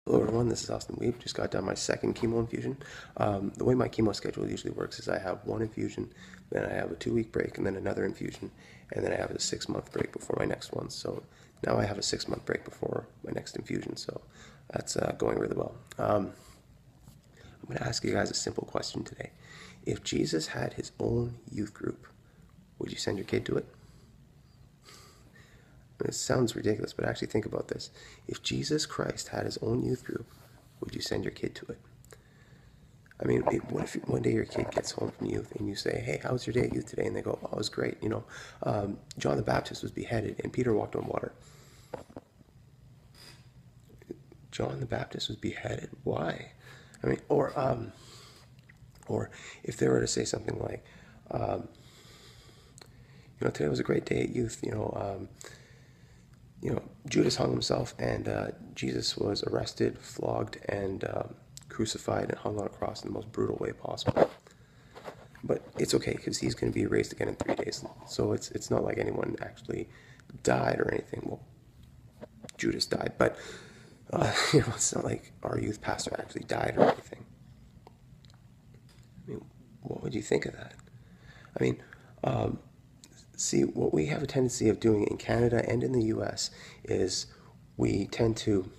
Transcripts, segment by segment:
Hello everyone, this is Austin Wiebe. Just got done my second chemo infusion. The way my chemo schedule usually works is I have one infusion, then I have a 2-week break, and then another infusion, and then I have a 6-month break before my next one. So now I have a 6-month break before my next infusion, so that's going really well. I'm going to ask you guys a simple question today. If Jesus had his own youth group, would you send your kid to it? It sounds ridiculous, but actually think about this. If Jesus Christ had his own youth group, would you send your kid to it? I mean, what if one day your kid gets home from youth and you say, hey, how was your day at youth today? And they go, oh, it was great. John the Baptist was beheaded and Peter walked on water. John the Baptist was beheaded. Why? I mean, or if they were to say something like, today was a great day at youth, Judas hung himself, and Jesus was arrested, flogged, and crucified and hung on a cross in the most brutal way possible. But it's okay, because he's going to be raised again in 3 days. So it's not like anyone actually died or anything. Well, Judas died, but it's not like our youth pastor actually died or anything. I mean, what would you think of that? I mean, see, what we have a tendency of doing in Canada and in the U.S. is we tend to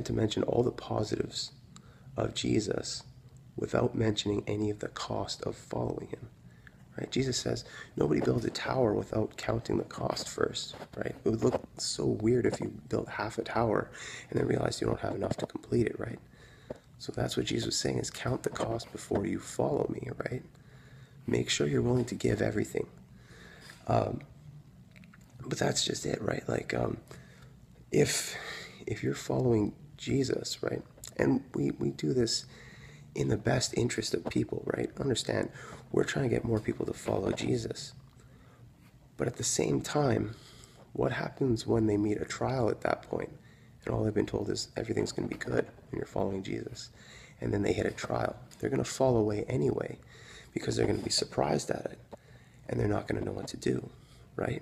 mention all the positives of Jesus without mentioning any of the cost of following him. Right? Jesus says nobody builds a tower without counting the cost first. Right? It would look so weird if you built half a tower and then realized you don't have enough to complete it. Right? So that's what Jesus was saying, is count the cost before you follow me. Right? Make sure you're willing to give everything. But that's just it, right? Like, if you're following Jesus, right? And we do this in the best interest of people, right? Understand, we're trying to get more people to follow Jesus. But at the same time, what happens when they meet a trial at that point, and all they've been told is everything's going to be good when you're following Jesus, and then they hit a trial? They're going to fall away anyway, because they're going to be surprised at it, and they're not going to know what to do, right?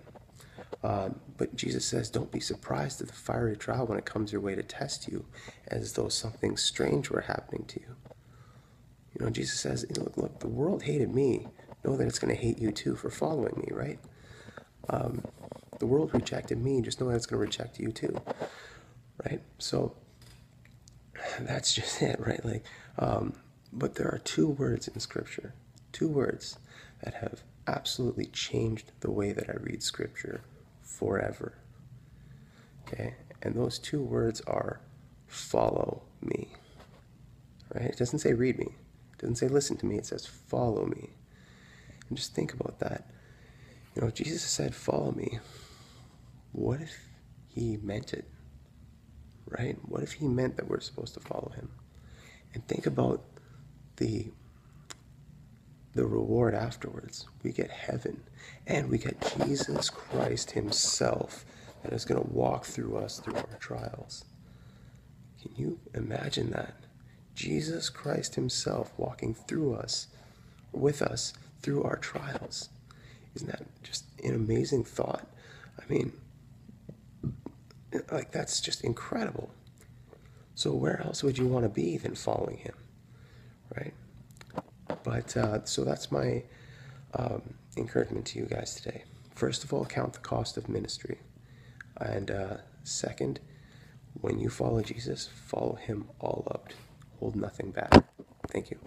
But Jesus says, don't be surprised at the fiery trial when it comes your way to test you, as though something strange were happening to you. Jesus says, look, the world hated me. Know that it's going to hate you too for following me, right? The world rejected me. Just know that it's going to reject you too, right? So that's just it, right? Like, but there are 2 words in Scripture, 2 words that have absolutely changed the way that I read Scripture forever. Okay? And those 2 words are follow me. Right? It doesn't say read me. It doesn't say listen to me. It says follow me. And just think about that. If Jesus said follow me, what if he meant it? Right? What if he meant that we're supposed to follow him? And think about the reward afterwards. We get heaven, and we get Jesus Christ himself that is going to walk through us through our trials. Can you imagine that? Jesus Christ himself walking through us, with us, through our trials. Isn't that just an amazing thought? I mean, like, that's just incredible. So where else would you want to be than following him, right? But so that's my encouragement to you guys today. First of all, count the cost of ministry. And second, when you follow Jesus, follow him all out. Hold nothing back. Thank you.